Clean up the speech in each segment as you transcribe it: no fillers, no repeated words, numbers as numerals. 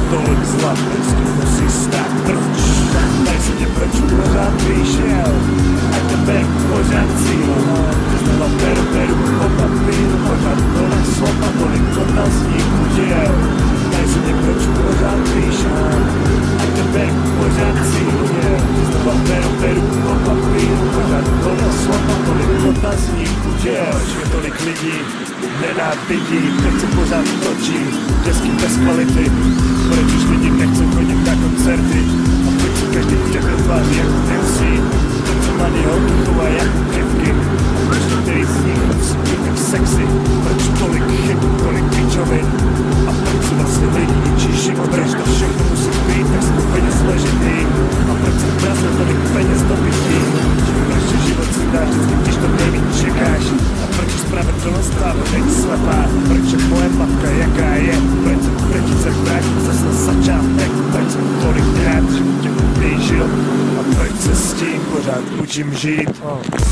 tolik zla, vždycky musí stát, proč? Tady se mě proč pořád píšel, ať tebe pořád cíl. Znova peru po papíru, pořád tolik slov a tolik otazníků děl. Tady se mě proč pořád píšel, ať tebe pořád cíl. Znova peru po papíru, pořád tolik slov a tolik otazníků děl. Je tolik lidí nenávidí, proč se pořád točí desky bez kvality, proč už lidi nechcou chodit na koncerty a proč se každý v tebe tváří jako MC, proč se mladý holky chovají jako křivky, proč některý z nich musí být tak sexy, proč tolik chyb, tolik pičovin a proč se vlastně lidi ničí život, proč to všechno musí být tak skupeně složitý a proč se brazil tolik peněz do bytí, proč život si dáš vždycky, když to nejvíc čekáš a proč spravedlnost távo není slepá, proč je moje matka jaká je, proč se proti se vrátit zase na začátek, proč jsem tolikrát v životě ublížil a proč se s tím pořád učím žít,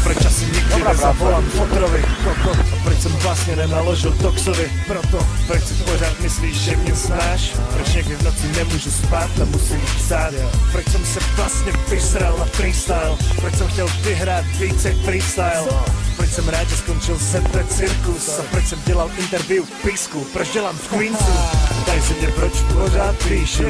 proč asi nikdy nezavolám fotrovi kokot a proč jsem vlastně nenaložil Toxovi, proč si pořád myslíš, že mě znáš, proč někdy v noci nemůžu spát a musím psát, proč jsem se vlastně vysral na freestyle, proč jsem chtěl vyhrát více freestyle, proč jsem rád, že skončil ZP Cirkus a proč jsem dělal interview v Písku, proč dělám v Queensu, tady se mě proč pořád píšu.